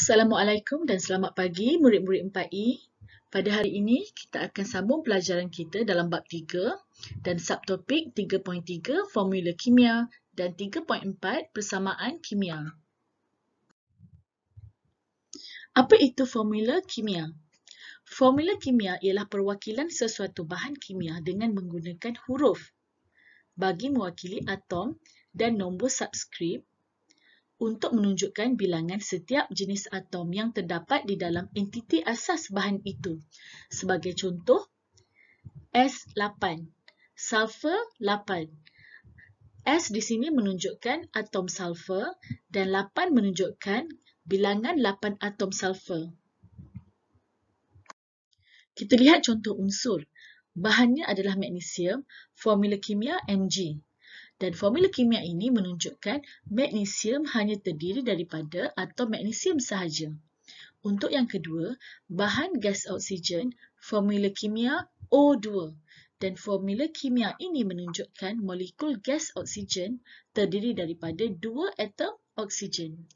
Assalamualaikum dan selamat pagi murid-murid 4E. Pada hari ini kita akan sambung pelajaran kita dalam bab 3 dan subtopik 3.3 formula kimia dan 3.4 persamaan kimia. Apa itu formula kimia? Formula kimia ialah perwakilan sesuatu bahan kimia dengan menggunakan huruf bagi mewakili atom dan nombor subskrip untuk menunjukkan bilangan setiap jenis atom yang terdapat di dalam entiti asas bahan itu. Sebagai contoh, S8, sulfur 8. S di sini menunjukkan atom sulfur dan 8 menunjukkan bilangan 8 atom sulfur. Kita lihat contoh unsur. Bahannya adalah magnesium, formula kimia Mg. Dan formula kimia ini menunjukkan magnesium hanya terdiri daripada atom magnesium sahaja. Untuk yang kedua, bahan gas oksigen, formula kimia O2. Dan formula kimia ini menunjukkan molekul gas oksigen terdiri daripada 2 atom oksigen.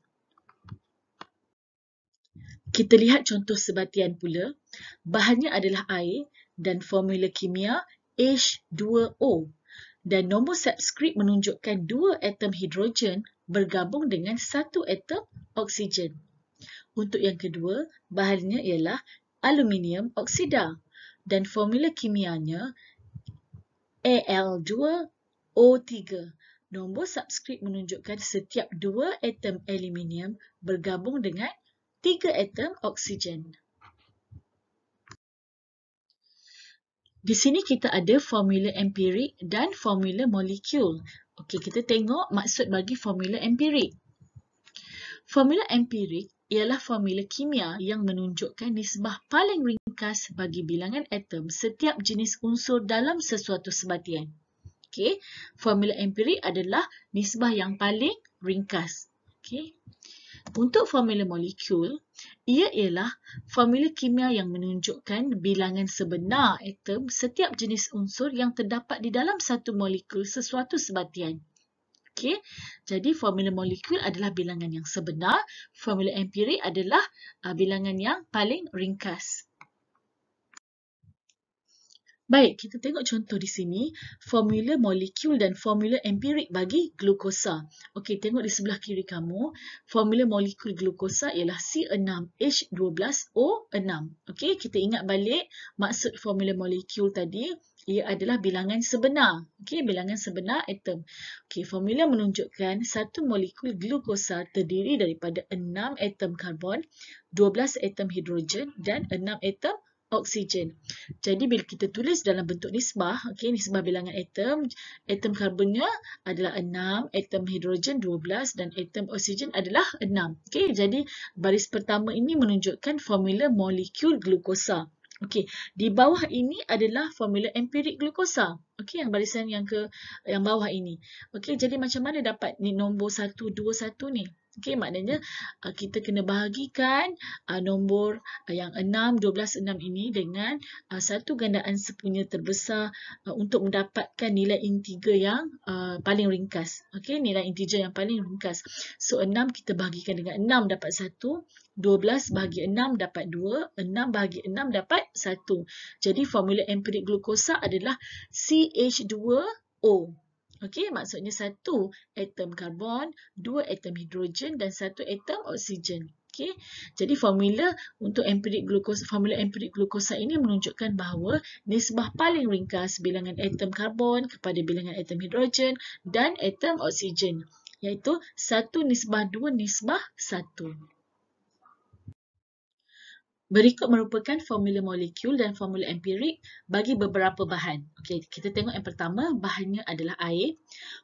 Kita lihat contoh sebatian pula. Bahannya adalah air dan formula kimia H2O. Dan nombor subskrip menunjukkan 2 atom hidrogen bergabung dengan 1 atom oksigen. Untuk yang kedua, bahannya ialah aluminium oksida dan formula kimianya Al2O3. Nombor subskrip menunjukkan setiap 2 atom aluminium bergabung dengan 3 atom oksigen. Di sini kita ada formula empirik dan formula molekul. Okey, kita tengok maksud bagi formula empirik. Formula empirik ialah formula kimia yang menunjukkan nisbah paling ringkas bagi bilangan atom setiap jenis unsur dalam sesuatu sebatian. Okey, formula empirik adalah nisbah yang paling ringkas. Okey. Untuk formula molekul, ia ialah formula kimia yang menunjukkan bilangan sebenar atom setiap jenis unsur yang terdapat di dalam satu molekul sesuatu sebatian. Okey, jadi formula molekul adalah bilangan yang sebenar, formula empirik adalah bilangan yang paling ringkas. Baik, kita tengok contoh di sini, formula molekul dan formula empirik bagi glukosa. Okey, tengok di sebelah kiri kamu, formula molekul glukosa ialah C6H12O6. Okey, kita ingat balik maksud formula molekul tadi, ia adalah bilangan sebenar. Okey, bilangan sebenar atom. Okey, formula menunjukkan satu molekul glukosa terdiri daripada 6 atom karbon, 12 atom hidrogen dan 6 atom oksigen. Jadi bila kita tulis dalam bentuk nisbah, okey, nisbah bilangan atom, atom karbonnya adalah 6, atom hidrogen 12 dan atom oksigen adalah 6. Okey, jadi baris pertama ini menunjukkan formula molekul glukosa. Okey, di bawah ini adalah formula empirik glukosa. Okey, yang barisan yang bawah ini. Okey, jadi macam mana dapat ni nombor 121 ni? Okey, maknanya kita kena bahagikan nombor yang 6, 12, 6 ini dengan satu gandaan sepunya terbesar untuk mendapatkan nilai integer yang paling ringkas. Okey, nilai integer yang paling ringkas. So, 6 kita bahagikan dengan 6 dapat 1, 12 bahagi 6 dapat 2, 6 bahagi 6 dapat 1. Jadi, formula empirik glukosa adalah CH2O. Okey, maksudnya 1 atom karbon, 2 atom hidrogen dan 1 atom oksigen. Okey, jadi formula untuk formula empirik glukosa ini menunjukkan bahawa nisbah paling ringkas bilangan atom karbon kepada bilangan atom hidrogen dan atom oksigen, iaitu 1:2:1. Berikut merupakan formula molekul dan formula empirik bagi beberapa bahan. Okey, kita tengok yang pertama, bahannya adalah air.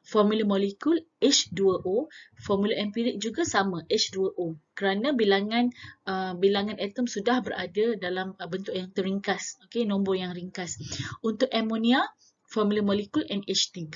Formula molekul H2O, formula empirik juga sama, H2O. Kerana bilangan atom sudah berada dalam bentuk yang teringkas. Okey, nombor yang ringkas. Untuk amonia, formula molekul NH3,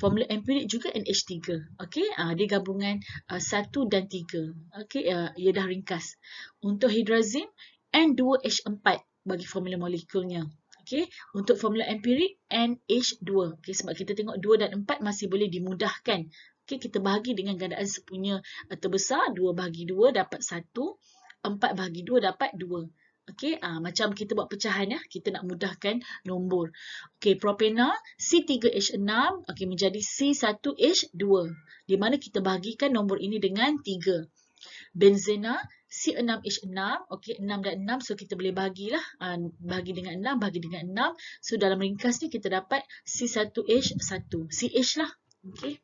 formula empirik juga NH3. Okey, dia gabungan 1 dan 3. Okey, ia dah ringkas. Untuk hidrazin, N2H4 bagi formula molekulnya. Okey, untuk formula empirik NH2. Okey, sebab kita tengok 2 dan 4 masih boleh dimudahkan. Okey, kita bahagi dengan gandaan sepunya terbesar, 2 bahagi 2 dapat 1. 4/2 dapat 2. Okey, macam kita buat pecahan ya, kita nak mudahkan nombor. Okey, propena C3H6 okey menjadi C1H2. Di mana kita bahagikan nombor ini dengan 3. Benzena C6H6, okey 6 dan 6, so kita boleh bagilah, bahagi dengan 6, bahagi dengan 6. So dalam ringkas ni kita dapat C1H1, CH lah. Okey.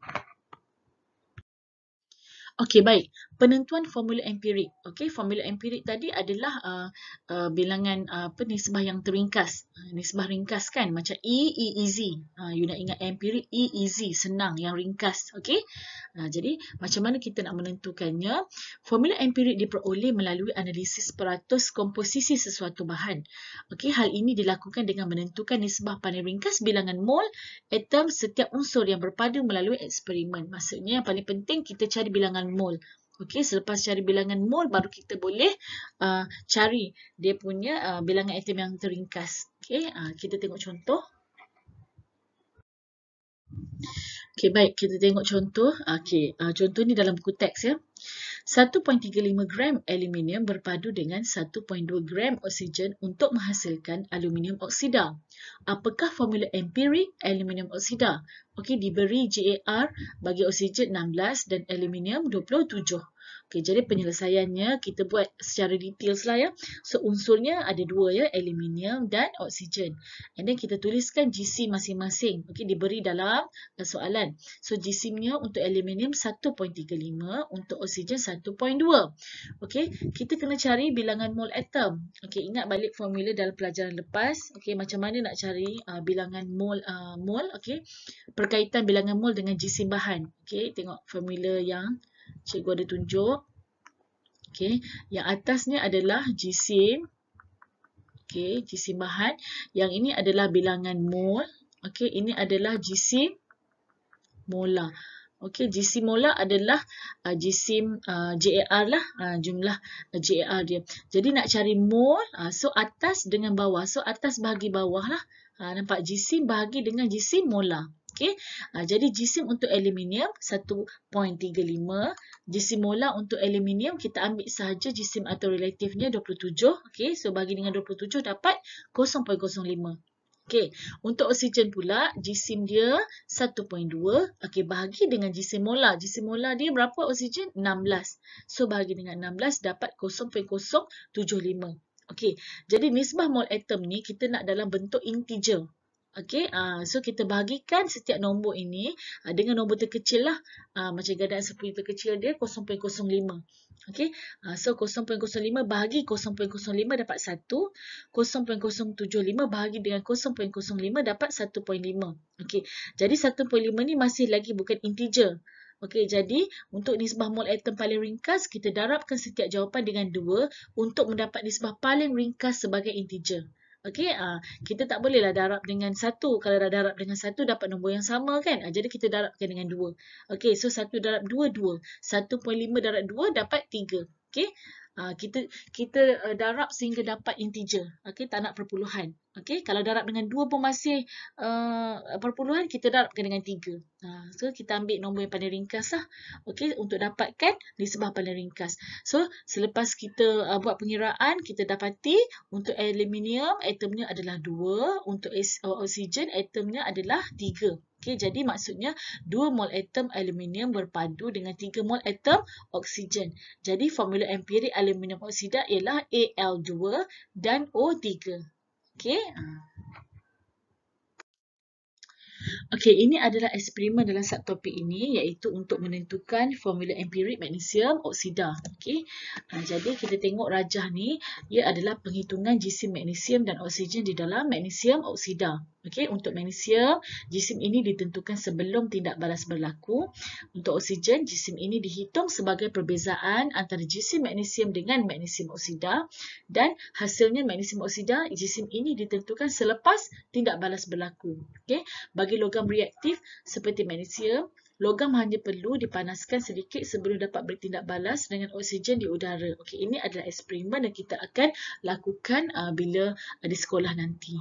Okey, baik. Penentuan formula empirik. Okey, formula empirik tadi adalah bilangan nisbah yang teringkas. Nisbah ringkas kan, macam E easy. You nak ingat empirik, E easy, senang, yang ringkas. Okey. Jadi, macam mana kita nak menentukannya? Formula empirik diperoleh melalui analisis peratus komposisi sesuatu bahan. Okey, hal ini dilakukan dengan menentukan nisbah paling ringkas bilangan mol atom setiap unsur yang berpadu melalui eksperimen. Maksudnya yang paling penting kita cari bilangan mol. Okey, selepas cari bilangan mol baru kita boleh cari dia punya bilangan atom yang teringkas. Okey, kita tengok contoh. Okey, baik, kita tengok contoh. Okey, contoh ni dalam buku teks ya. 1.35 gram aluminium berpadu dengan 1.2 gram oksigen untuk menghasilkan aluminium oksida. Apakah formula empirik aluminium oksida? Okey, diberi GAR bagi oksigen 16 dan aluminium 27. Okey, jadi penyelesaiannya kita buat secara details lah ya. So, unsurnya ada 2 ya, aluminium dan oksigen. And then kita tuliskan GC masing-masing. Okey, diberi dalam soalan. So, GC-nya untuk aluminium 1.35, untuk oksigen 1.2. Okey, kita kena cari bilangan mol atom. Okey, ingat balik formula dalam pelajaran lepas. Okey, macam mana nak cari bilangan mol. Okey, perkaitan bilangan mol dengan GC bahan. Okey, tengok formula yang cikgu ada tunjuk. Okey, yang atas ni adalah GC. Okey, GC bahan. Yang ini adalah bilangan mol. Okey, ini adalah GC molar. Okey, GC molar adalah GC GAR lah, jumlah GAR dia. Jadi nak cari mol, so atas dengan bawah. So atas bahagi bawah lah. Nampak GC bahagi dengan GC molar. Okey, jadi GC untuk aluminium 1.35, GC molar untuk aluminium kita ambil sahaja GC atau relatifnya 27. Okey, so bagi dengan 27 dapat 0.05. Okey, untuk oksigen pula GC dia 1.2. Okey, bahagi dengan GC molar. GC molar dia berapa oksigen? 16. So bahagi dengan 16 dapat 0.075. Okey, jadi nisbah mol atom ni kita nak dalam bentuk integer. Okey, so kita bahagikan setiap nombor ini dengan nombor terkecil lah. Macam gadaan 10 terkecil dia 0.05. Okey, so 0.05 bahagi 0.05 dapat 1. 0.075 bahagi dengan 0.05 dapat 1.5. Okey, jadi 1.5 ni masih lagi bukan integer. Okey, jadi untuk nisbah mol atom paling ringkas, kita darabkan setiap jawapan dengan 2 untuk mendapat nisbah paling ringkas sebagai integer. Okey, kita tak bolehlah darab dengan 1. Kalau dah darab dengan 1 dapat nombor yang sama kan? Jadi kita darabkan dengan 2. Okey, so 1 darab 2, 2. 1.5 darab 2 dapat 3. Okey, kita darab sehingga dapat integer. Okey, tak nak perpuluhan. Okey, kalau darab dengan 2 pun masih perpuluhan, kita darabkan dengan 3. So, kita ambil nombor yang paling ringkas lah. Okey, untuk dapatkan nisbah paling ringkas. So, selepas kita buat pengiraan, kita dapati untuk aluminium atomnya adalah 2. Untuk oksigen atomnya adalah 3. Okey, jadi maksudnya 2 mol atom aluminium berpadu dengan 3 mol atom oksigen. Jadi formula empirik aluminium oksida ialah Al2 dan O3. Okey. Okey, ini adalah eksperimen dalam subtopik ini iaitu untuk menentukan formula empirik magnesium oksida. Okey. Jadi kita tengok rajah ni ia adalah penghitungan jisim magnesium dan oksigen di dalam magnesium oksida. Okey, untuk magnesium, jisim ini ditentukan sebelum tindak balas berlaku. Untuk oksigen, jisim ini dihitung sebagai perbezaan antara jisim magnesium dengan magnesium oksida dan hasilnya magnesium oksida, jisim ini ditentukan selepas tindak balas berlaku. Okey, bagi logam reaktif seperti magnesium, logam hanya perlu dipanaskan sedikit sebelum dapat bertindak balas dengan oksigen di udara. Okey, ini adalah eksperimen yang kita akan lakukan bila di sekolah nanti.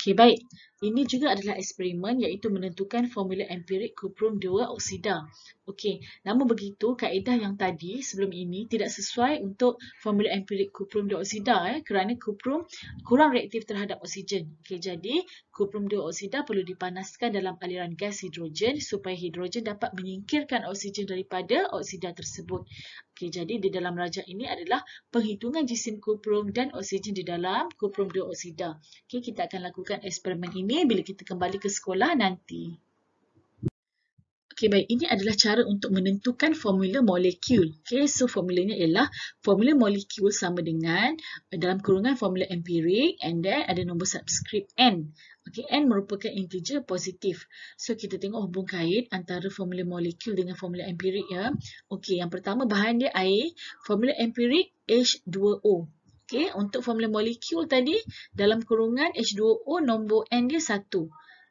Okey, baik. Ini juga adalah eksperimen iaitu menentukan formula empirik kuprum 2 oksida. Okey, namun begitu kaedah yang tadi sebelum ini tidak sesuai untuk formula empirik kuprum 2 oksida kerana kuprum kurang reaktif terhadap oksigen. Okey, jadi kuprum 2 oksida perlu dipanaskan dalam aliran gas hidrogen supaya hidrogen dapat menyingkirkan oksigen daripada oksida tersebut. Okey, jadi di dalam rajah ini adalah penghitungan jisim kuprum dan oksigen di dalam kuprum 2 oksida. Okey, kita akan lakukan eksperimen ini bila kita kembali ke sekolah nanti. Okey, baik. Ini adalah cara untuk menentukan formula molekul. Okey, so formulanya ialah formula molekul sama dengan dalam kurungan formula empirik and then ada nombor subscript N. Okey, N merupakan integer positif. So, kita tengok hubung kait antara formula molekul dengan formula empirik ya. Okey, yang pertama bahan dia air. Formula empirik H2O. Okey, untuk formula molekul tadi dalam kurungan H2O nombor N dia 1.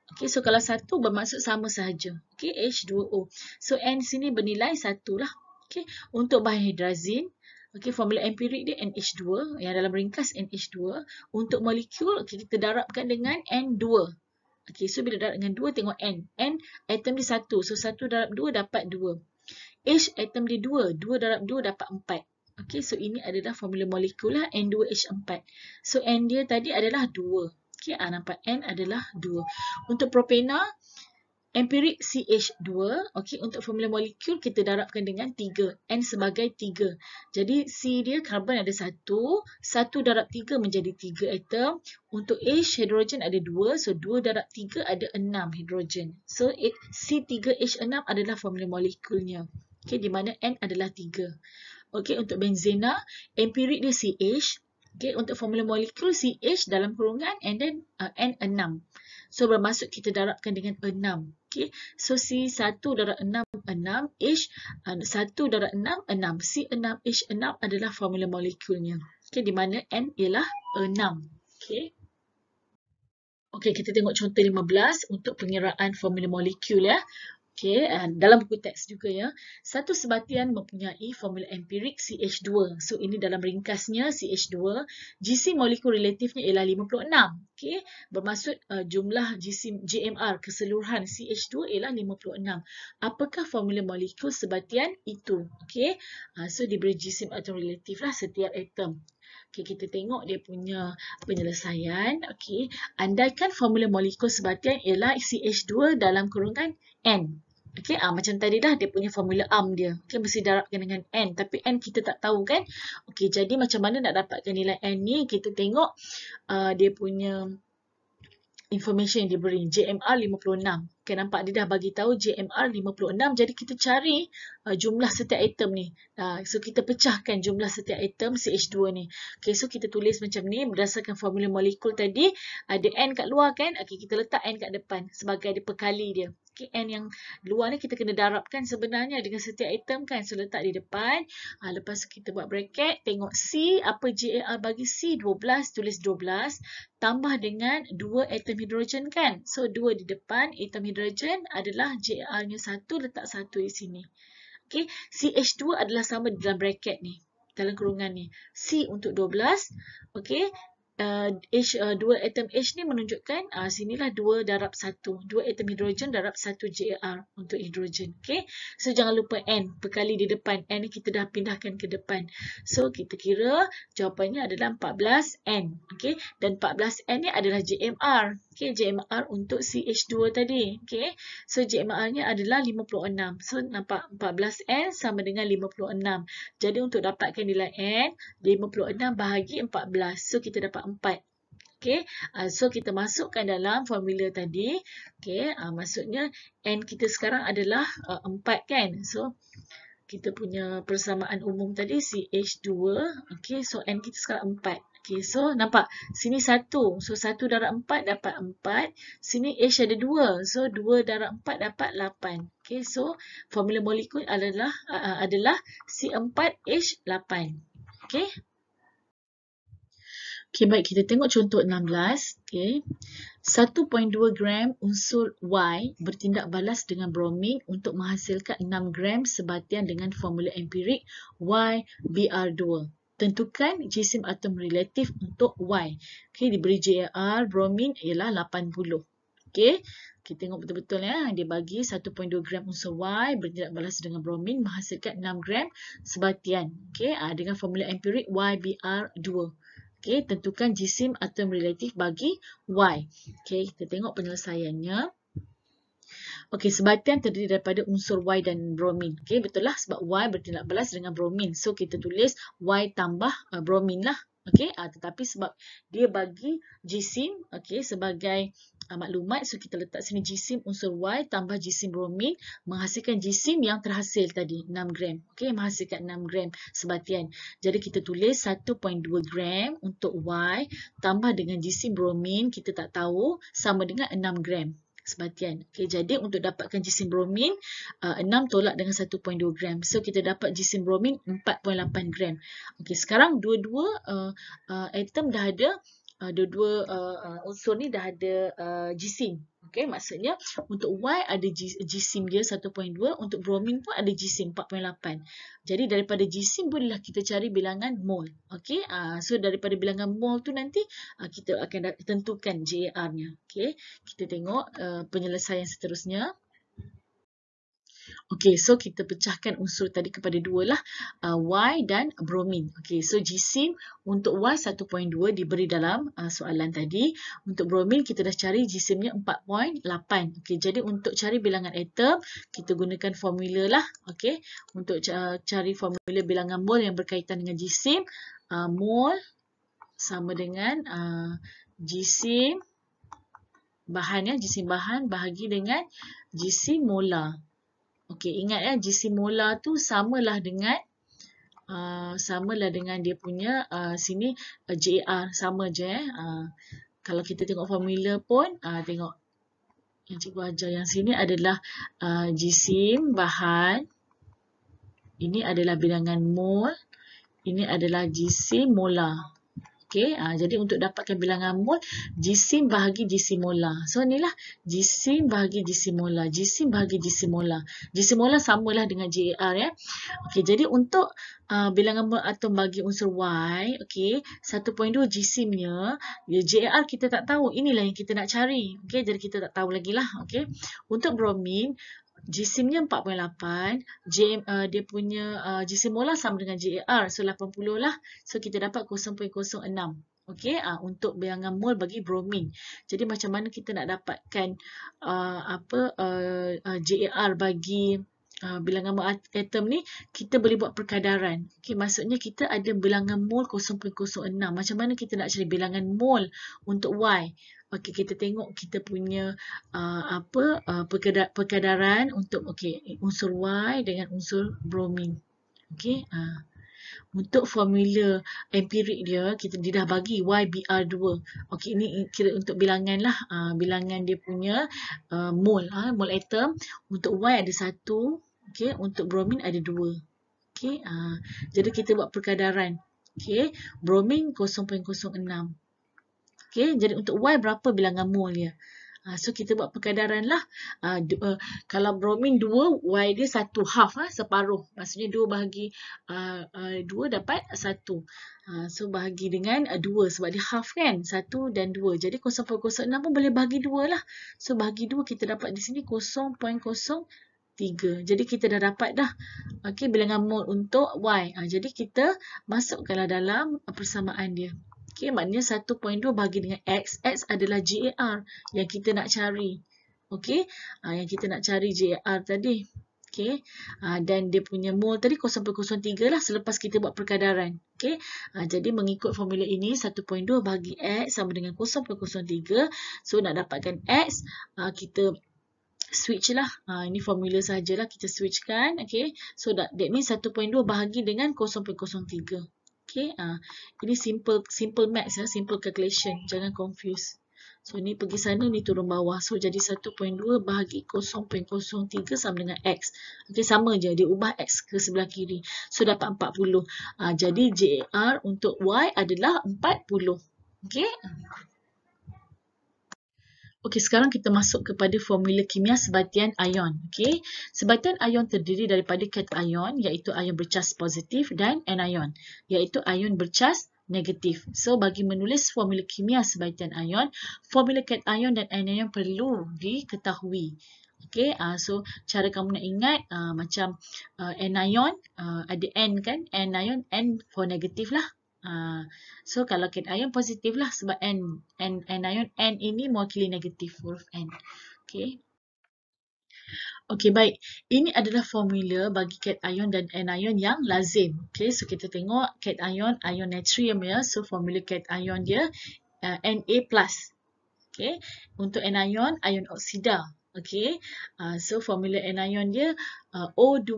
Okey, so kalau 1 bermaksud sama sahaja. Okey, H2O. So, N sini bernilai 1 lah. Okey, untuk bahan hidrazin, okey, formula empirik dia NH2, yang dalam ringkas NH2. Untuk molekul, okey, kita darabkan dengan N2. Okey, so bila darab dengan 2, tengok N. N, atom dia 1. So, 1 darab 2 dapat 2. H, atom dia 2. 2 darab 2 dapat 4. Okey, so ini adalah formula molekul lah, N2H4. So, N dia tadi adalah 2. Okey, nampak N adalah 2. Untuk propena, empirik CH2. Okey, untuk formula molekul kita darabkan dengan 3. N sebagai 3. Jadi C dia karbon ada 1. 1 darab 3 menjadi 3 atom. Untuk H, hidrogen ada 2. So 2 darab 3 ada 6 hidrogen. So C3H6 adalah formula molekulnya. Okey, di mana N adalah 3. Okey, untuk benzena, empirik dia CH. Okey, untuk formula molekul CH dalam kurungan and then N6. So, bermaksud kita darabkan dengan 6. Okey, so C1 darab 6, 6. H, 1 darab 6, 6. C6H6 adalah formula molekulnya. Okey, di mana N ialah 6. Okey. Okey, kita tengok contoh 15 untuk pengiraan formula molekul ya. Okey, dalam buku teks juga ya. Satu sebatian mempunyai formula empirik CH2. So, ini dalam ringkasnya CH2. Jisim molekul relatifnya ialah 56. Okey, bermaksud jumlah jisim JMR keseluruhan CH2 ialah 56. Apakah formula molekul sebatian itu? Okey, so diberi jisim atom relatif lah setiap atom. Okey, kita tengok dia punya penyelesaian. Okey, andaikan formula molekul sebatian ialah CH2 dalam kurungan N. Okey, macam tadi dah dia punya formula ARM dia. Okey, mesti darabkan dengan N. Tapi N kita tak tahu kan. Okey, jadi macam mana nak dapatkan nilai N ni? Kita tengok dia punya information yang diberi. JMR 56. Okay, nampak dia dah bagi tahu JMR 56. Jadi kita cari jumlah setiap atom ni. So kita pecahkan jumlah setiap atom CH2 ni. Okay, so kita tulis macam ni berdasarkan formula molekul tadi. Ada N kat luar kan? Okay, kita letak N kat depan sebagai ada pekali dia. Okay, N yang luar ni kita kena darabkan sebenarnya dengan setiap atom kan. So letak di depan. Lepas tu kita buat bracket. Tengok C. Apa JR bagi C? 12. Tulis 12. Tambah dengan 2 atom hidrogen kan. So 2 di depan. Atom hidrogen adalah JR-nya 1. Letak 1 di sini. Okay. CH2 adalah sama di dalam bracket ni. Dalam kurungan ni. C untuk 12. Okay. H, 2 atom H ni menunjukkan sinilah 2 darab 1. 2 atom hidrogen darab 1 JR untuk hidrogen. Okay. So, jangan lupa N. Perkali di depan. N ni kita dah pindahkan ke depan. So, kita kira jawapannya adalah 14N. Okay. Dan 14N ni adalah JMR. Okay. JMR untuk CH2 tadi. Okay. So, JMR-nya adalah 56. So, nampak 14N sama dengan 56. Jadi, untuk dapatkan nilai N, 56 bahagi 14. So, kita dapat 4. Okay. So, kita masukkan dalam formula tadi. Okay. Maksudnya, N kita sekarang adalah 4 kan. So, kita punya persamaan umum tadi CH2. Okay. So, N kita sekarang 4. Okay. So, nampak. Sini 1. So, 1 darab 4 dapat 4. Sini H ada 2. So, 2 darab 4 dapat 8. Okay. So, formula molekul adalah C4H8. Okay. Okay, baik. Kita tengok contoh 16. Okay. 1.2 gram unsur Y bertindak balas dengan bromin untuk menghasilkan 6 gram sebatian dengan formula empirik YBr2. Tentukan jisim atom relatif untuk Y. Okay, diberi JR bromin ialah 80. Okey. Kita tengok betul-betul ya. Dia bagi 1.2 gram unsur Y bertindak balas dengan bromin menghasilkan 6 gram sebatian. Okey. Dengan formula empirik YBr2. Okey. Tentukan jisim atom relatif bagi Y. Okey. Kita tengok penyelesaiannya. Okey, sebatian terdiri daripada unsur Y dan bromin. Okey, betul lah sebab Y bertindak balas dengan bromin. So, kita tulis Y tambah bromin lah. Okey, tetapi sebab dia bagi jisim, okey, sebagai maklumat, so kita letak sini jisim unsur Y tambah jisim bromin menghasilkan jisim yang terhasil tadi, 6 gram. Okey, menghasilkan 6 gram sebatian. Jadi, kita tulis 1.2 gram untuk Y tambah dengan jisim bromin, kita tak tahu, sama dengan 6 gram sebatian. Okey, jadi untuk dapatkan jisim bromin, 6 tolak dengan 1.2 gram. So, kita dapat jisim bromin 4.8 gram. Okey, sekarang dua-dua atom dah ada, dua-dua unsur ni dah ada jisim. Okey, maksudnya untuk Y ada jisim dia 1.2, untuk bromin pun ada jisim 4.8. Jadi daripada jisim bolehlah kita cari bilangan mol. Okey, so daripada bilangan mol tu nanti kita akan tentukan JAR-nya. Okey, kita tengok penyelesaian seterusnya. Okey, so kita pecahkan unsur tadi kepada dua lah, Y dan bromin. Okey, so jisim untuk Y 1.2 diberi dalam soalan tadi. Untuk bromin kita dah cari jisimnya 4.8. Okey, jadi untuk cari bilangan atom, kita gunakan formula lah. Okey, untuk cari formula bilangan mol yang berkaitan dengan jisim, mol sama dengan jisim bahan ya, jisim bahan bahagi dengan jisim molar. Okey, ingat ya, jisim molar tu samalah dengan dia punya sini JAR, sama je kalau kita tengok formula pun tengok yang cikgu ajar yang sini adalah jisim bahan, ini adalah bilangan mol, ini adalah jisim molar. Okey, jadi untuk dapatkan bilangan mol, jisim bahagi jisim molar. So, inilah jisim bahagi jisim molar. Jisim bahagi jisim molar. Jisim molar samalah dengan JAR ya. Okey, jadi untuk bilangan mol atom bagi unsur Y, okey, 1.2 jisimnya, JAR kita tak tahu. Inilah yang kita nak cari. Okey, jadi kita tak tahu lagi lah. Okey, untuk bromin, jisimnya 4.8, dia punya jisim molar sama dengan JAR, so 80 lah. So, kita dapat 0.06. Okey, untuk bilangan mol bagi bromin. Jadi, macam mana kita nak dapatkan JAR bagi bilangan mol atom ni? Kita boleh buat perkadaran. Okey, maksudnya kita ada bilangan mol 0.06. Macam mana kita nak cari bilangan mol untuk Y? Okey, kita tengok kita punya perkadaran untuk unsur Y dengan unsur bromin. Okey, untuk formula empirik dia dah bagi YBr2. Okey, ini kira untuk bilangan lah, bilangan dia punya mol, mol atom. Untuk Y ada 1, okey, untuk bromin ada 2. Okey, jadi kita buat perkadaran. Okey, bromin 0.06. Okey, jadi untuk Y berapa bilangan mol dia? So, kita buat perkadaran lah. Kalau bromin 2, Y dia 1 half, separuh. Maksudnya 2 bahagi 2 dapat 1. So, bahagi dengan 2 sebab dia half kan? 1 dan 2. Jadi, 0.06 pun boleh bahagi 2 lah. So, bahagi 2 kita dapat di sini 0.03. Jadi, kita dah dapat dah. Okey, bilangan mol untuk Y. Jadi, kita masukkanlah dalam persamaan dia. Okey, maknanya 1.2 bahagi dengan X. X adalah JAR yang kita nak cari. Okey, yang kita nak cari JAR tadi. Okey, dan dia punya mol tadi 0.03 lah selepas kita buat perkadaran. Okey, jadi mengikut formula ini 1.2 bahagi X sama dengan 0.03. So, nak dapatkan X, kita switch lah. Ini formula sahajalah kita switchkan. Okey, so that means 1.2 bahagi dengan 0.03. Okay, ini simple maths ya, simple calculation, jangan confuse. So, ni pergi sana, ni turun bawah. So, jadi 1.2 bahagi 0.03 sama dengan X. Okay, sama je, dia ubah X ke sebelah kiri. So, dapat 40. Jadi, JAR untuk Y adalah 40. Okay. Okey, sekarang kita masuk kepada formula kimia sebatian ion. Okey, sebatian ion terdiri daripada kation ion iaitu ion bercas positif dan anion iaitu ion bercas negatif. So, bagi menulis formula kimia sebatian ion, formula cation dan anion perlu diketahui. Okay, so cara kamu nak ingat macam anion ada N kan, anion N for negatif lah. So kalau cation positif lah sebab anion N ini mewakili negatif huruf N. Okay. Okey, baik. Ini adalah formula bagi cation dan anion yang lazim. Okey, so kita tengok cation, ion natrium ya. So formula cation dia Na+. Okey, untuk anion, ion oksida. Okey, so formula anion dia O2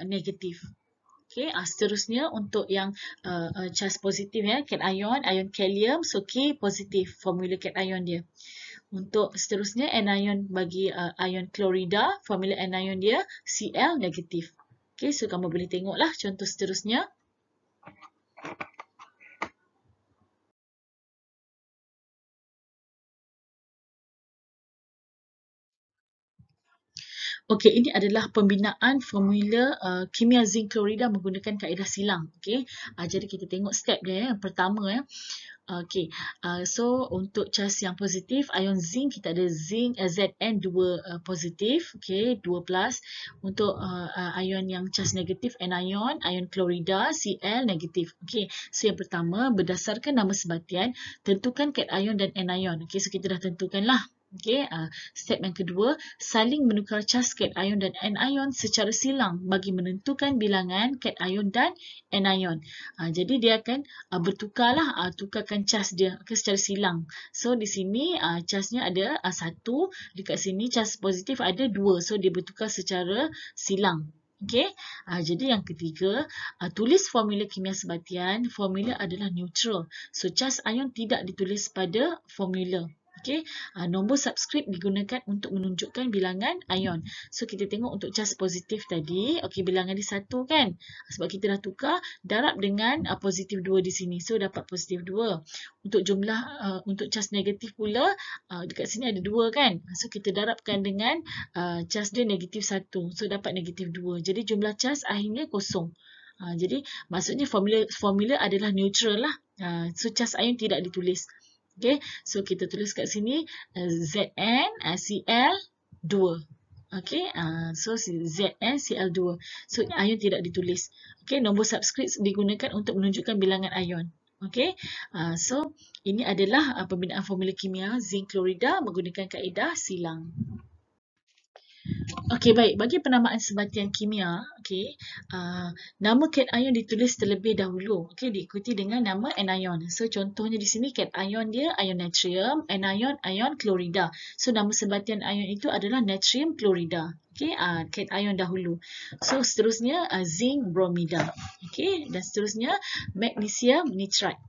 negatif. Okey, seterusnya untuk yang charge positif ya, cation, ion kalium, so K positif formula cation dia. Untuk seterusnya anion bagi ion klorida, formula anion dia Cl negatif. Okey, so kamu boleh tengoklah contoh seterusnya. Okey, ini adalah pembinaan formula kimia zinc klorida menggunakan kaedah silang. Okey, jadi kita tengok step dia ya. Yang pertama ya. Okey, so untuk charge yang positif, ion zinc kita ada zinc Zn 2 positif, okey, 2 plus. Untuk ion yang charge negatif, anion, ion klorida, Cl negatif. Okey, so yang pertama berdasarkan nama sebatian, tentukan cation dan anion. Okey, so kita dah tentukanlah. Okey, step yang kedua, saling menukar charge cation dan anion secara silang bagi menentukan bilangan cation dan anion. Jadi dia akan bertukarlah, tukarkan charge dia secara silang. So di sini charge-nya ada 1, dekat sini charge positif ada 2. So dia bertukar secara silang. Okey, jadi yang ketiga, tulis formula kimia sebatian. Formula adalah neutral. So charge ion tidak ditulis pada formula. Okey, nombor subskrip digunakan untuk menunjukkan bilangan ion. So kita tengok untuk charge positif tadi, okey, bilangan dia 1 kan? Sebab kita dah tukar, darab dengan positif 2 di sini. So dapat positif 2. Untuk jumlah untuk charge negatif pula, dekat sini ada 2 kan? So kita darabkan dengan charge dia negatif 1. So dapat negatif 2. Jadi jumlah charge akhirnya kosong. Jadi maksudnya formula adalah neutral lah. So charge ion tidak ditulis. Okay, so kita tulis kat sini Zn Cl2. Okay, so Zn Cl2. So ion tidak ditulis. Okay, nombor subskrip digunakan untuk menunjukkan bilangan ion. Okay, so ini adalah pembinaan formula kimia zinc klorida menggunakan kaedah silang. Okey, baik. Bagi penamaan sebatian kimia, okey, nama cation ditulis terlebih dahulu. Okey, diikuti dengan nama anion. So, contohnya di sini cation dia ion natrium, anion ion klorida. So, nama sebatian ion itu adalah natrium klorida. Okey, cation dahulu. So, seterusnya zinc bromida. Okey, dan seterusnya magnesium nitrate.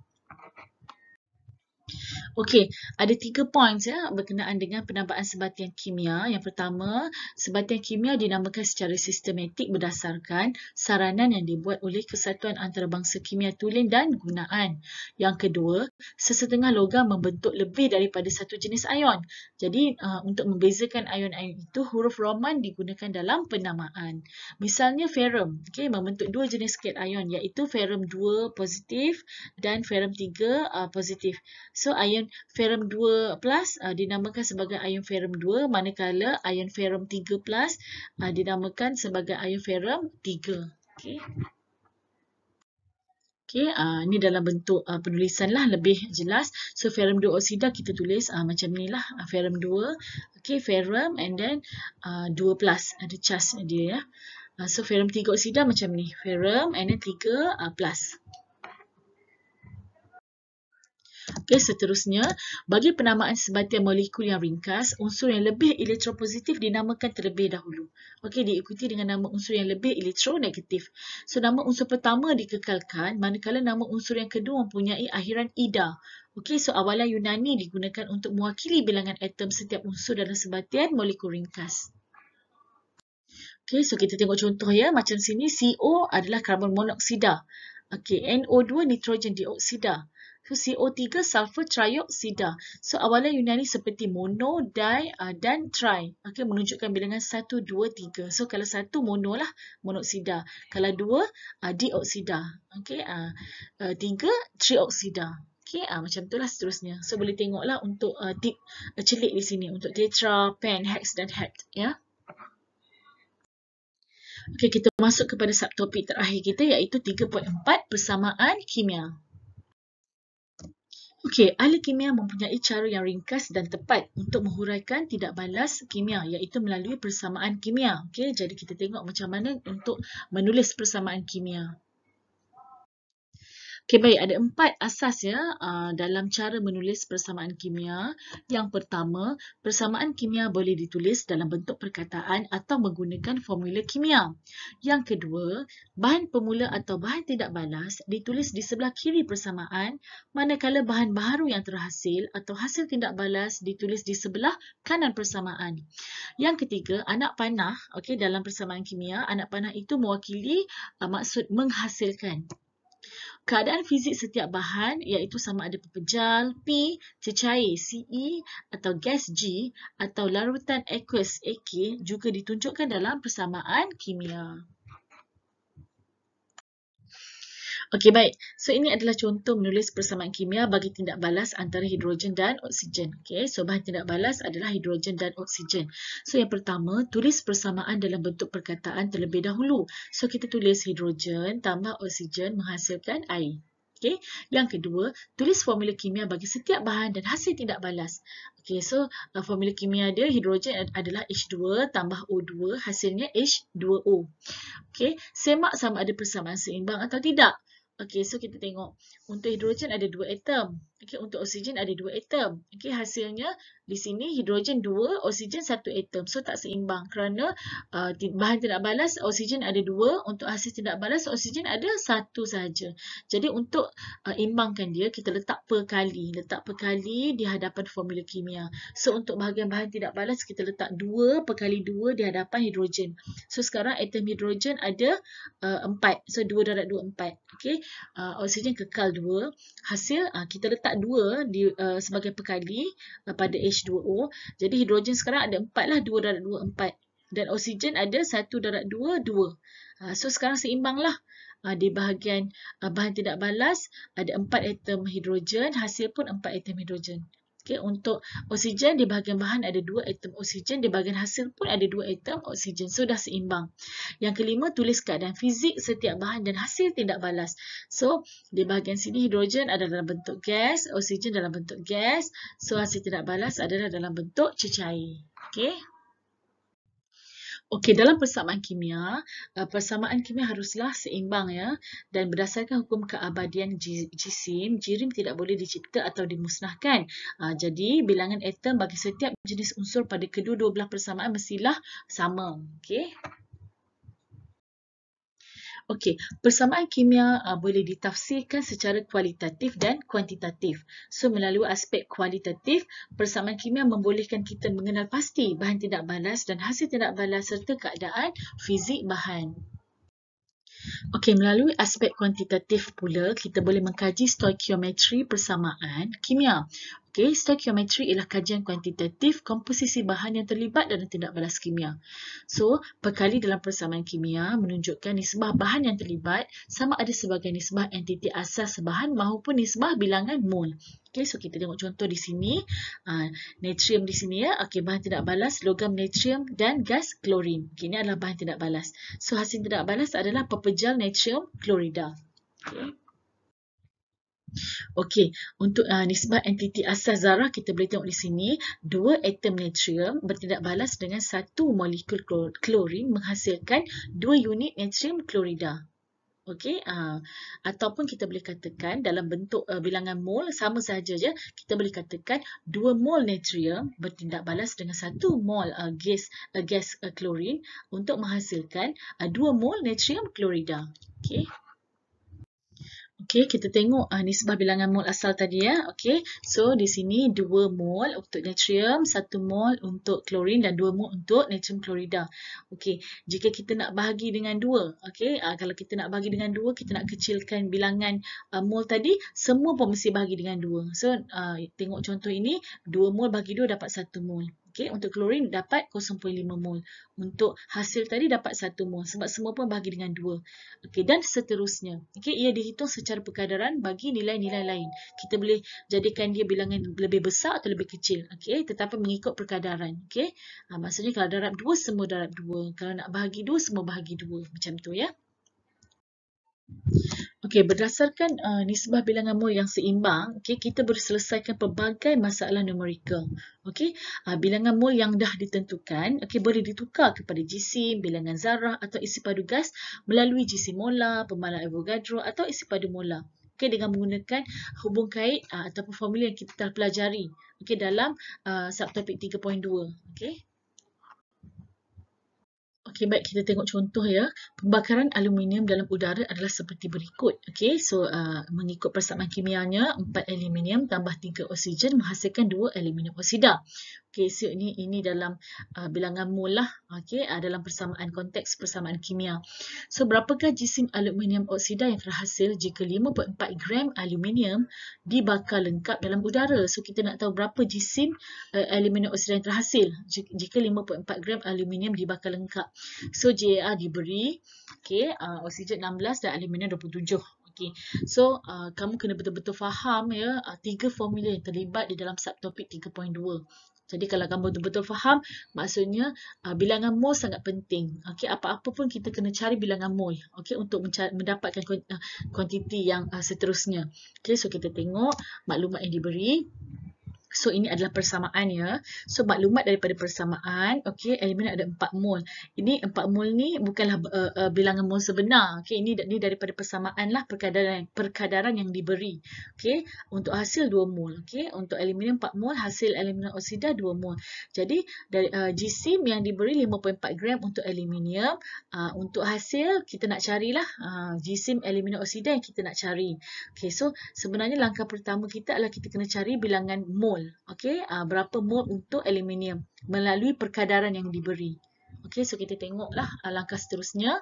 Okey, ada 3 points ya berkenaan dengan penambahan sebatian kimia. Yang pertama, sebatian kimia dinamakan secara sistematik berdasarkan saranan yang dibuat oleh Kesatuan Antarabangsa Kimia Tulen dan Gunaan. Yang kedua, sesetengah logam membentuk lebih daripada satu jenis ion. Jadi, untuk membezakan ion-ion itu, huruf Roman digunakan dalam penamaan. Misalnya ferrum, okey, membentuk 2 jenis cation iaitu ferrum 2 positif dan ferrum 3 positif. So, ion ferrum 2 plus dinamakan sebagai ion ferrum 2, manakala ion ferrum 3 plus dinamakan sebagai ion ferrum 3. Okey. Okey, ini dalam bentuk penulisan lah lebih jelas. So, ferrum 2 oksida kita tulis macam ni lah, ferrum 2. Okey, ferrum and then 2 plus, ada charge dia ya. So, ferrum 3 oksida macam ni, ferrum and then 3 plus. Okey, seterusnya, bagi penamaan sebatian molekul yang ringkas, unsur yang lebih elektropositif dinamakan terlebih dahulu. Okey, diikuti dengan nama unsur yang lebih elektronegatif. So, nama unsur pertama dikekalkan, manakala nama unsur yang kedua mempunyai akhiran ida. Okey, so awalan Yunani digunakan untuk mewakili bilangan atom setiap unsur dalam sebatian molekul ringkas. Okey, so kita tengok contoh ya. Macam sini, CO adalah karbon monoksida. Okey, NO2 nitrogen dioksida. So CO3 sulfur trioksida. So awalan Yunani seperti mono, di dan tri. Okey, menunjukkan bilangan 1, 2, 3. So kalau 1 mono lah, monoksida. Kalau 2 dioksida. Okey, 3 trioksida. Okey, macam itulah seterusnya. So boleh tengoklah untuk tip celik di sini untuk tetra, pen, hex dan hept ya. Okey, kita masuk kepada subtopik terakhir kita iaitu 3.4 persamaan kimia. Okey, ahli kimia mempunyai cara yang ringkas dan tepat untuk menghuraikan tidak balas kimia iaitu melalui persamaan kimia. Okey, jadi kita tengok macam mana untuk menulis persamaan kimia. Okey, baik, ada 4 asas ya dalam cara menulis persamaan kimia. Yang pertama, persamaan kimia boleh ditulis dalam bentuk perkataan atau menggunakan formula kimia. Yang kedua, bahan pemula atau bahan tidak balas ditulis di sebelah kiri persamaan, manakala bahan baharu yang terhasil atau hasil tidak balas ditulis di sebelah kanan persamaan. Yang ketiga, anak panah, okey, dalam persamaan kimia, anak panah itu mewakili maksud menghasilkan. Keadaan fizik setiap bahan iaitu sama ada pepejal P, cecair Ce atau gas G atau larutan aqueous AK juga ditunjukkan dalam persamaan kimia. Okey, baik. So ini adalah contoh menulis persamaan kimia bagi tindak balas antara hidrogen dan oksigen. Okey, so bahan tindak balas adalah hidrogen dan oksigen. So yang pertama, tulis persamaan dalam bentuk perkataan terlebih dahulu. So kita tulis hidrogen tambah oksigen menghasilkan air. Okey, yang kedua, tulis formula kimia bagi setiap bahan dan hasil tindak balas. Okey, so formula kimia dia hidrogen adalah H2 tambah O2 hasilnya H2O. Okey, semak sama ada persamaan seimbang atau tidak. Okey, so kita tengok untuk hidrogen ada 2 atom. Okey, untuk oksigen ada 2 atom. Okey, hasilnya di sini hidrogen 2, oksigen 1 atom. So tak seimbang kerana bahan tidak balas oksigen ada 2, untuk hasil tidak balas oksigen ada 1 sahaja. Jadi untuk imbangkan dia kita letak per kali di hadapan formula kimia. So untuk bahagian-bahan tidak balas kita letak 2 per kali 2 di hadapan hidrogen. So sekarang atom hidrogen ada 4. So 2 darab 2 4. Okey. Oksigen kekal 2. Hasil kita letak 2 sebagai perkali pada H2O. Jadi hidrogen sekarang ada 4 lah, 2 darab 2 4. Dan oksigen ada 1 darab 2 2. So sekarang seimbang lah. Di bahagian bahan tidak balas ada 4 atom hidrogen, hasil pun 4 atom hidrogen. Okay, untuk oksigen di bahagian bahan ada 2 atom oksigen, di bahagian hasil pun ada 2 atom oksigen. So dah seimbang. Yang kelima, tulis keadaan fizik setiap bahan dan hasil tidak balas. So di bahagian sini hidrogen adalah dalam bentuk gas, oksigen dalam bentuk gas. So hasil tidak balas adalah dalam bentuk cecair. Okay. Okey, dalam persamaan kimia haruslah seimbang ya, dan berdasarkan hukum keabadian jisim, jirim tidak boleh dicipta atau dimusnahkan. Jadi bilangan atom bagi setiap jenis unsur pada kedua-dua belah persamaan mestilah sama. Okey. Okey, persamaan kimia boleh ditafsirkan secara kualitatif dan kuantitatif. So, melalui aspek kualitatif, persamaan kimia membolehkan kita mengenal pasti bahan tidak balas dan hasil tidak balas serta keadaan fizik bahan. Okey, melalui aspek kuantitatif pula, kita boleh mengkaji stoikiometri persamaan kimia. Okey, stoikiometri ialah kajian kuantitatif komposisi bahan yang terlibat dalam tindak balas kimia. So, perkali dalam persamaan kimia menunjukkan nisbah bahan yang terlibat sama ada sebagai nisbah entiti asas bahan maupun nisbah bilangan mol. Okey, so kita tengok contoh di sini. Natrium di sini ya. Okey, bahan tidak balas, logam natrium dan gas klorin. Okey, ini adalah bahan tidak balas. So, hasil tidak balas adalah pepejal natrium klorida. Okey. Okey, untuk nisbah entiti asas zarah kita boleh tengok di sini 2 atom natrium bertindak balas dengan 1 molekul klorin menghasilkan 2 unit natrium klorida. Okey, ataupun kita boleh katakan dalam bentuk bilangan mol sama sahaja je, kita boleh katakan 2 mol natrium bertindak balas dengan 1 mol gas klorin untuk menghasilkan 2 mol natrium klorida. Okey. Okey, kita tengok nisbah bilangan mol asal tadi ya. Okey, so di sini 2 mol untuk natrium, 1 mol untuk klorin dan 2 mol untuk natrium klorida. Okey, jika kita nak bahagi dengan 2, okey, kalau kita nak bahagi dengan 2, kita nak kecilkan bilangan mol tadi, semua pun mesti bahagi dengan 2. So, tengok contoh ini, 2 mol bagi 2 dapat 1 mol. Okey, untuk klorin dapat 0.5 mol. Untuk hasil tadi dapat 1 mol sebab semua pun bahagi dengan 2. Okey, dan seterusnya. Okey, ia dihitung secara perkadaran bagi nilai-nilai lain. Kita boleh jadikan dia bilangan lebih besar atau lebih kecil. Okey, tetapi mengikut perkadaran. Okey, maksudnya kalau darab 2, semua darab 2. Kalau nak bahagi 2, semua bahagi 2. Macam tu ya. Okey, berdasarkan nisbah bilangan mol yang seimbang, okey, kita boleh selesaikan pelbagai masalah numerikal. Okey, bilangan mol yang dah ditentukan, okey, boleh ditukar kepada jisim, bilangan zarah atau isi padu gas melalui jisim molar, pemalan Avogadro atau isi padu molar. Okey, dengan menggunakan hubung kait ataupun formula yang kita telah pelajari, okey, dalam subtopik 3.2. Okey. Okey, baik, kita tengok contoh ya. Pembakaran aluminium dalam udara adalah seperti berikut. Okey, so mengikut persamaan kimianya, 4 aluminium tambah 3 oksigen menghasilkan 2 aluminium oksida. Okey, so ini dalam bilangan mol lah. Okey, dalam persamaan konteks persamaan kimia. So, berapakah jisim aluminium oksida yang terhasil jika 5.4 gram aluminium dibakar lengkap dalam udara? So, kita nak tahu berapa jisim aluminium oksida yang terhasil jika 5.4 gram aluminium dibakar lengkap. So, JAR diberi, okay, oksigen 16 dan aluminium 27. Okay. So, kamu kena betul-betul faham ya 3 formula yang terlibat di dalam subtopik 3.2. Jadi, kalau kamu betul-betul faham, maksudnya bilangan mol sangat penting. Okay, apa-apa pun kita kena cari bilangan mol, okay, untuk mendapatkan kuantiti yang seterusnya. Okay, so kita tengok maklumat yang diberi. So, ini adalah persamaan ya. So, maklumat daripada persamaan, okey, elemen ada 4 mol. Ini 4 mol ni bukanlah bilangan mol sebenar. Okey, ini daripada persamaan lah perkadaran yang diberi. Okey, untuk hasil 2 mol. Okey, untuk aluminium 4 mol, hasil aluminium oksida 2 mol. Jadi, dari jisim yang diberi 5.4 gram untuk aluminium, untuk hasil kita nak carilah jisim aluminium oksida yang kita nak cari. Okey, so sebenarnya langkah pertama kita adalah kita kena cari bilangan mol. Okey, berapa mol untuk aluminium melalui perkadaran yang diberi. Okey, so kita tengoklah langkah seterusnya.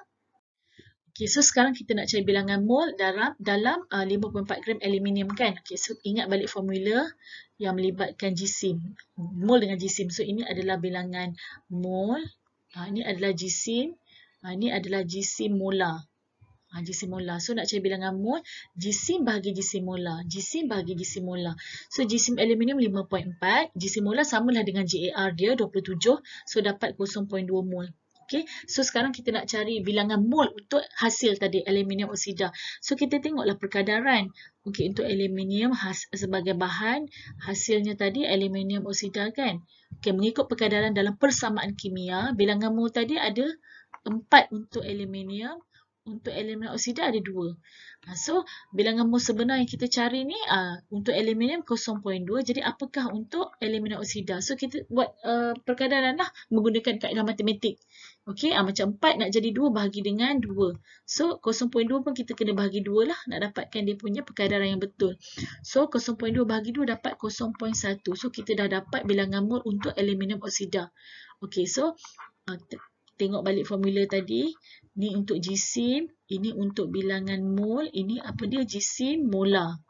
Okey, so sekarang kita nak cari bilangan mol dalam 5.4 gram aluminium kan. Okey, so ingat balik formula yang melibatkan jisim. Mol dengan jisim. So ini adalah bilangan mol. Ini adalah jisim. Ini adalah jisim molar. Jisim molar. So, nak cari bilangan mol, jisim bahagi jisim molar. Jisim bahagi jisim molar. So, jisim aluminium 5.4. Jisim molar samalah dengan JAR dia, 27. So, dapat 0.2 mol. Okay. So, sekarang kita nak cari bilangan mol untuk hasil tadi, aluminium oksida. So, kita tengoklah perkadaran. Okay, untuk aluminium sebagai bahan, hasilnya tadi aluminium oksida kan. Okay, mengikut perkadaran dalam persamaan kimia, bilangan mol tadi ada 4 untuk aluminium. Untuk aluminium oksida ada 2. So, bilangan mol sebenar yang kita cari ni untuk aluminium 0.2. Jadi, apakah untuk aluminium oksida? So, kita buat perkadaran lah menggunakan kaedah matematik. Okey, macam 4 nak jadi 2 bahagi dengan 2. So, 0.2 pun kita kena bahagi 2 lah nak dapatkan dia punya perkadaran yang betul. So, 0.2 bahagi 2 dapat 0.1. So, kita dah dapat bilangan mol untuk aluminium oksida. Okey, so tengok balik formula tadi. Ni untuk jisim, ini untuk bilangan mol, ini apa dia? Jisim molar.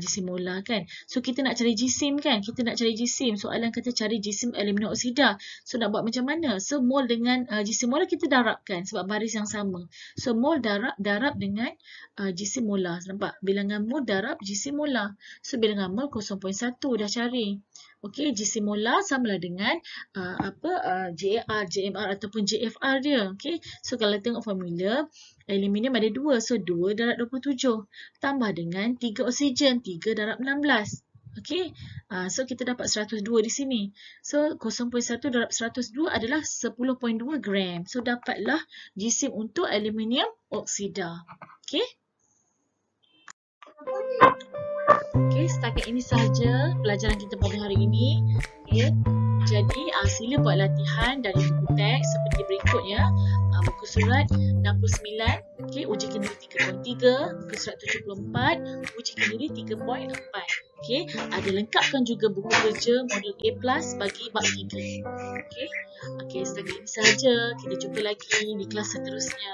Jisim molar kan. So, kita nak cari jisim kan? Kita nak cari jisim. Soalan kata cari jisim aluminium oksida. So, nak buat macam mana? So, mol dengan jisim molar kita darabkan sebab baris yang sama. So, mol darab dengan jisim molar. Nampak? Bilangan mol darab jisim molar. So, bilangan mol 0.1 dah cari. Okey, jisim molar samalah dengan JAR, JMR ataupun JFR dia. Okey, so kalau tengok formula, aluminium ada 2. So, 2 darab 27. Tambah dengan 3 oksigen, 3 darab 16. Okey, so kita dapat 102 di sini. So, 0.1 darab 102 adalah 10.2 gram. So, dapatlah jisim untuk aluminium oksida. Okey. Okey, setakat ini sahaja pelajaran kita pada hari ini. Okey. Jadi, sila buat latihan dari buku teks seperti berikutnya. Muka surat 69, okey, uji kendiri 3.3, muka surat 74, uji kendiri 3.4. Okey, ada lengkapkan juga buku kerja modul A+ bagi bab 3. Okey. Okey, setakat ini sahaja. Kita jumpa lagi di kelas seterusnya.